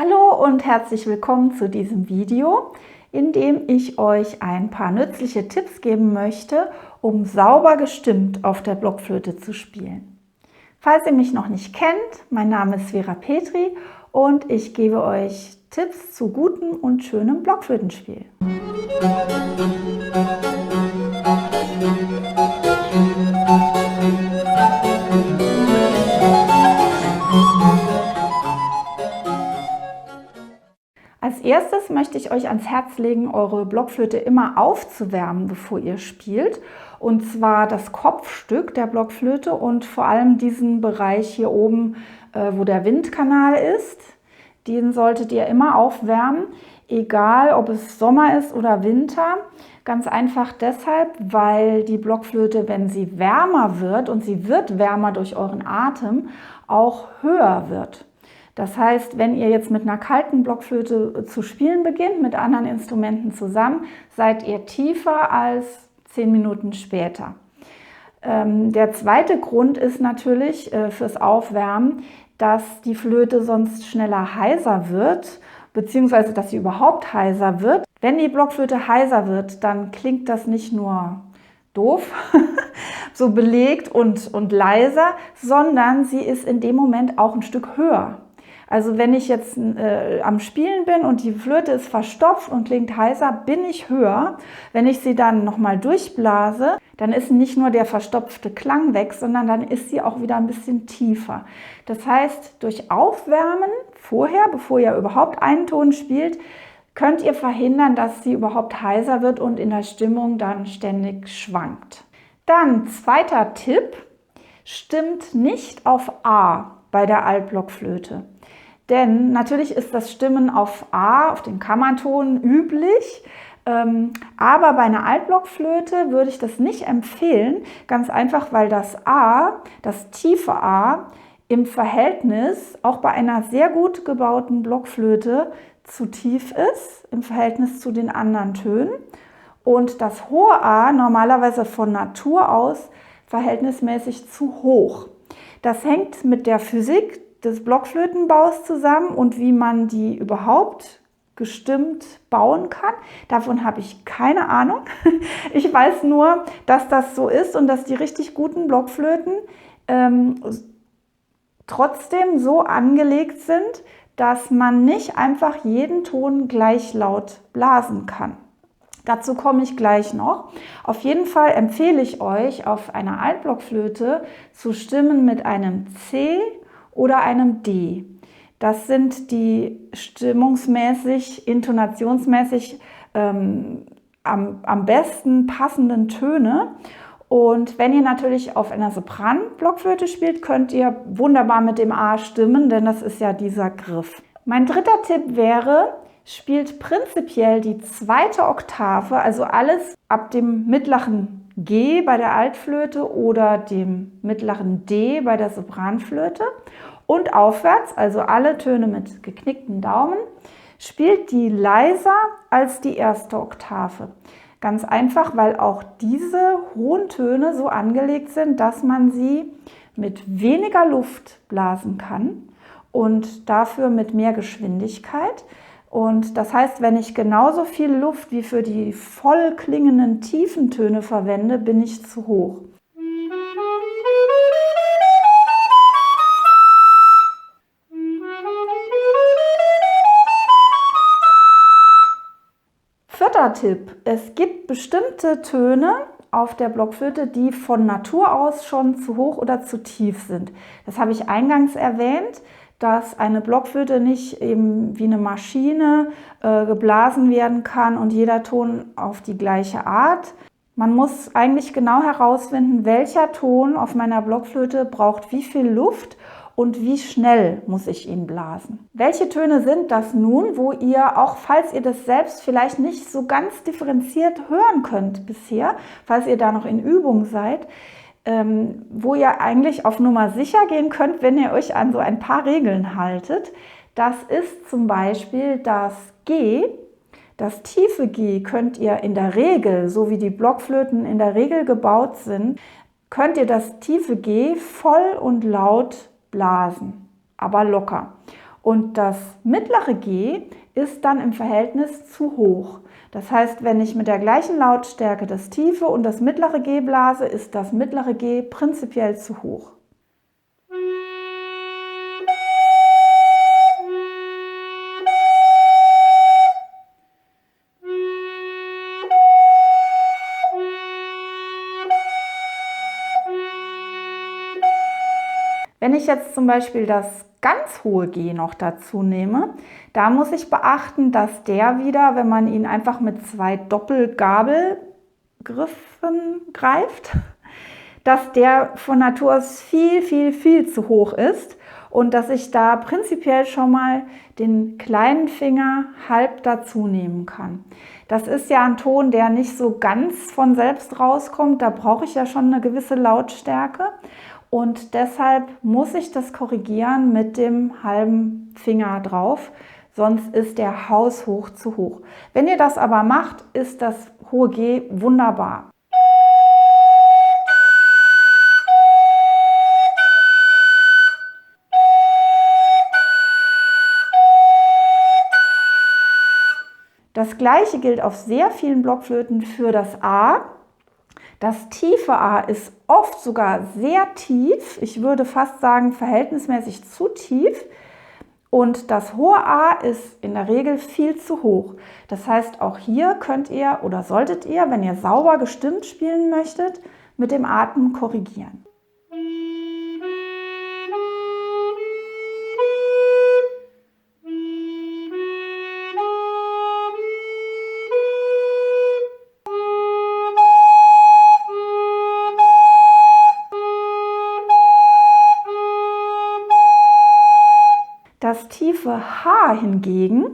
Hallo und herzlich willkommen zu diesem Video, in dem ich euch ein paar nützliche Tipps geben möchte, um sauber gestimmt auf der Blockflöte zu spielen. Falls ihr mich noch nicht kennt, mein Name ist Vera Petri und ich gebe euch Tipps zu gutem und schönem Blockflötenspiel. Als erstes möchte ich euch ans Herz legen, eure Blockflöte immer aufzuwärmen, bevor ihr spielt. Und zwar das Kopfstück der Blockflöte und vor allem diesen Bereich hier oben, wo der Windkanal ist. Den solltet ihr immer aufwärmen, egal ob es Sommer ist oder Winter. Ganz einfach deshalb, weil die Blockflöte, wenn sie wärmer wird, und sie wird wärmer durch euren Atem, auch höher wird. Das heißt, wenn ihr jetzt mit einer kalten Blockflöte zu spielen beginnt, mit anderen Instrumenten zusammen, seid ihr tiefer als 10 Minuten später. Der zweite Grund ist natürlich fürs Aufwärmen, dass die Flöte sonst schneller heiser wird, beziehungsweise dass sie überhaupt heiser wird. Wenn die Blockflöte heiser wird, dann klingt das nicht nur doof, so belegt und leiser, sondern sie ist in dem Moment auch ein Stück höher. Also wenn ich jetzt am Spielen bin und die Flöte ist verstopft und klingt heiser, bin ich höher. Wenn ich sie dann nochmal durchblase, dann ist nicht nur der verstopfte Klang weg, sondern dann ist sie auch wieder ein bisschen tiefer. Das heißt, durch Aufwärmen vorher, bevor ihr überhaupt einen Ton spielt, könnt ihr verhindern, dass sie überhaupt heiser wird und in der Stimmung dann ständig schwankt. Dann zweiter Tipp, stimmt nicht auf A bei der Altblockflöte. Denn natürlich ist das Stimmen auf A, auf den Kammerton, üblich. Aber bei einer Altblockflöte würde ich das nicht empfehlen. Ganz einfach, weil das A, das tiefe A, im Verhältnis auch bei einer sehr gut gebauten Blockflöte zu tief ist, im Verhältnis zu den anderen Tönen. Und das hohe A normalerweise von Natur aus verhältnismäßig zu hoch. Das hängt mit der Physik des Blockflötenbaus zusammen und wie man die überhaupt gestimmt bauen kann. Davon habe ich keine Ahnung. Ich weiß nur, dass das so ist und dass die richtig guten Blockflöten trotzdem so angelegt sind, dass man nicht einfach jeden Ton gleich laut blasen kann. Dazu komme ich gleich noch. Auf jeden Fall empfehle ich euch, auf einer Altblockflöte zu stimmen mit einem C oder einem D. Das sind die stimmungsmäßig, intonationsmäßig am besten passenden Töne. Und wenn ihr natürlich auf einer Sopran-Blockflöte spielt, könnt ihr wunderbar mit dem A stimmen, denn das ist ja dieser Griff. Mein dritter Tipp wäre, spielt prinzipiell die zweite Oktave, also alles ab dem mittleren G bei der Altflöte oder dem mittleren D bei der Sopranflöte und aufwärts, also alle Töne mit geknickten Daumen, spielt die leiser als die erste Oktave. Ganz einfach, weil auch diese hohen Töne so angelegt sind, dass man sie mit weniger Luft blasen kann und dafür mit mehr Geschwindigkeit. Und das heißt, wenn ich genauso viel Luft wie für die voll klingenden tiefen Töne verwende, bin ich zu hoch. Vierter Tipp, es gibt bestimmte Töne auf der Blockflöte, die von Natur aus schon zu hoch oder zu tief sind. Das habe ich eingangs erwähnt, dass eine Blockflöte nicht eben wie eine Maschine geblasen werden kann und jeder Ton auf die gleiche Art. Man muss eigentlich genau herausfinden, welcher Ton auf meiner Blockflöte braucht wie viel Luft und wie schnell muss ich ihn blasen. Welche Töne sind das nun, wo ihr, auch falls ihr das selbst vielleicht nicht so ganz differenziert hören könnt bisher, falls ihr da noch in Übung seid, wo ihr eigentlich auf Nummer sicher gehen könnt, wenn ihr euch an so ein paar Regeln haltet. Das ist zum Beispiel das G. Das tiefe G könnt ihr in der Regel, so wie die Blockflöten in der Regel gebaut sind, könnt ihr das tiefe G voll und laut blasen, aber locker. Und das mittlere G ist dann im Verhältnis zu hoch. Das heißt, wenn ich mit der gleichen Lautstärke das tiefe und das mittlere G blase, ist das mittlere G prinzipiell zu hoch. Wenn ich jetzt zum Beispiel das ganz hohe G noch dazu nehme, da muss ich beachten, dass der wieder, wenn man ihn einfach mit 2 Doppelgabelgriffen greift, dass der von Natur aus viel zu hoch ist und dass ich da prinzipiell schon mal den kleinen Finger halb dazu nehmen kann. Das ist ja ein Ton, der nicht so ganz von selbst rauskommt, da brauche ich ja schon eine gewisse Lautstärke. Und deshalb muss ich das korrigieren mit dem halben Finger drauf, sonst ist der haushoch zu hoch. Wenn ihr das aber macht, ist das hohe G wunderbar. Das gleiche gilt auf sehr vielen Blockflöten für das A. Das tiefe A ist oft sogar sehr tief, ich würde fast sagen verhältnismäßig zu tief. Und das hohe A ist in der Regel viel zu hoch. Das heißt, auch hier könnt ihr oder solltet ihr, wenn ihr sauber gestimmt spielen möchtet, mit dem Atem korrigieren. Das tiefe H hingegen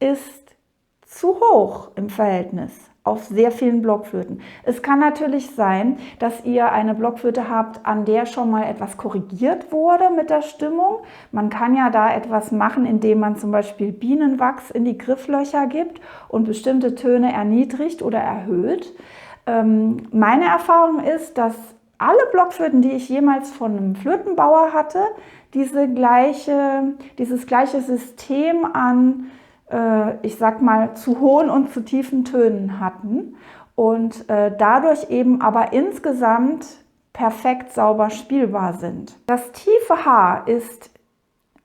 ist zu hoch im Verhältnis auf sehr vielen Blockflöten. Es kann natürlich sein, dass ihr eine Blockflöte habt, an der schon mal etwas korrigiert wurde mit der Stimmung. Man kann ja da etwas machen, indem man zum Beispiel Bienenwachs in die Grifflöcher gibt und bestimmte Töne erniedrigt oder erhöht. Meine Erfahrung ist, dass alle Blockflöten, die ich jemals von einem Flötenbauer hatte, dieses gleiche System an, ich sag mal, zu hohen und zu tiefen Tönen hatten und dadurch eben aber insgesamt perfekt sauber spielbar sind. Das tiefe H ist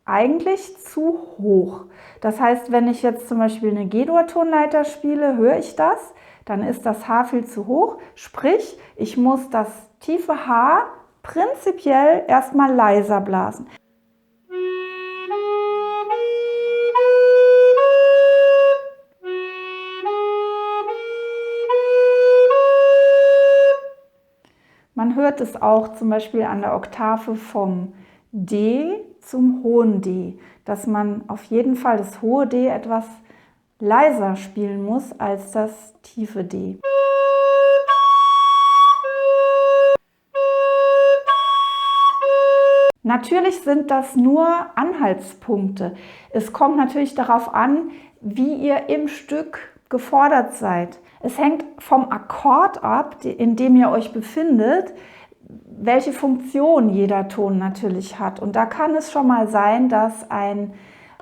eigentlich zu hoch. Das heißt, wenn ich jetzt zum Beispiel eine G-Dur-Tonleiter spiele, höre ich das, dann ist das H viel zu hoch. Sprich, ich muss das tiefe H prinzipiell erstmal leiser blasen. Man hört es auch zum Beispiel an der Oktave vom D zum hohen D, dass man auf jeden Fall das hohe D etwas leiser spielen muss als das tiefe D. Natürlich sind das nur Anhaltspunkte. Es kommt natürlich darauf an, wie ihr im Stück gefordert seid. Es hängt vom Akkord ab, in dem ihr euch befindet, welche Funktion jeder Ton natürlich hat. Und da kann es schon mal sein, dass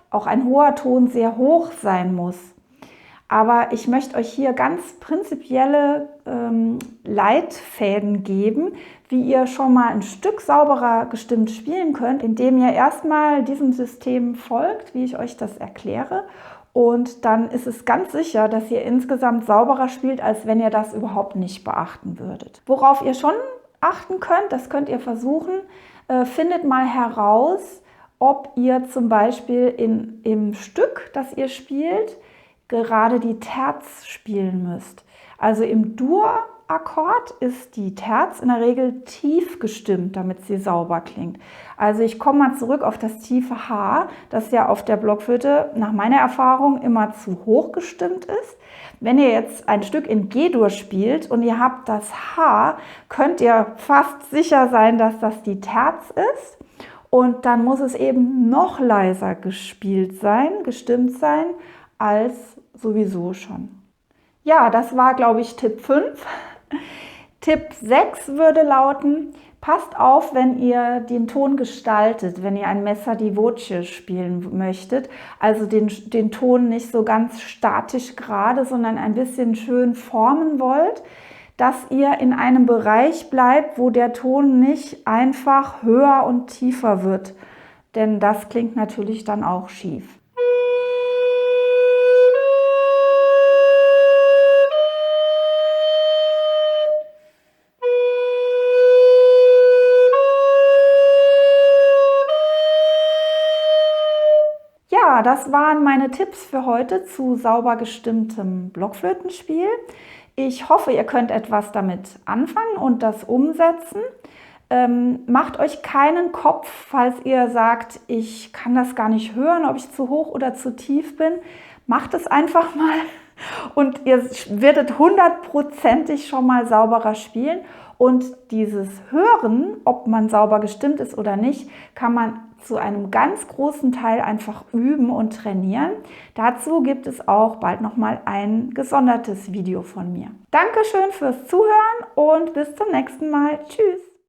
auch ein hoher Ton sehr hoch sein muss. Aber ich möchte euch hier ganz prinzipielle Leitfäden geben, wie ihr schon mal ein Stück sauberer gestimmt spielen könnt, indem ihr erstmal diesem System folgt, wie ich euch das erkläre. Und dann ist es ganz sicher, dass ihr insgesamt sauberer spielt, als wenn ihr das überhaupt nicht beachten würdet. Worauf ihr schon achten könnt, das könnt ihr versuchen, findet mal heraus, ob ihr zum Beispiel im Stück, das ihr spielt, gerade die Terz spielen müsst. Also im Dur-Akkord ist die Terz in der Regel tief gestimmt, damit sie sauber klingt. Also ich komme mal zurück auf das tiefe H, das ja auf der Blockflöte nach meiner Erfahrung immer zu hoch gestimmt ist. Wenn ihr jetzt ein Stück in G-Dur spielt und ihr habt das H, könnt ihr fast sicher sein, dass das die Terz ist. Und dann muss es eben noch leiser gespielt sein, gestimmt sein, als sowieso schon. Ja, das war, glaube ich, Tipp 5. Tipp 6 würde lauten: Passt auf, wenn ihr den Ton gestaltet, wenn ihr ein Messer di voce spielen möchtet, also den Ton nicht so ganz statisch gerade, sondern ein bisschen schön formen wollt, dass ihr in einem Bereich bleibt, wo der Ton nicht einfach höher und tiefer wird, denn das klingt natürlich dann auch schief. Ja, das waren meine Tipps für heute zu sauber gestimmtem Blockflötenspiel. Ich hoffe, ihr könnt etwas damit anfangen und das umsetzen. Macht euch keinen Kopf, falls ihr sagt, ich kann das gar nicht hören, ob ich zu hoch oder zu tief bin. Macht es einfach mal und ihr werdet hundertprozentig schon mal sauberer spielen. Und dieses Hören, ob man sauber gestimmt ist oder nicht, kann man zu einem ganz großen Teil einfach üben und trainieren. Dazu gibt es auch bald nochmal ein gesondertes Video von mir. Dankeschön fürs Zuhören und bis zum nächsten Mal. Tschüss!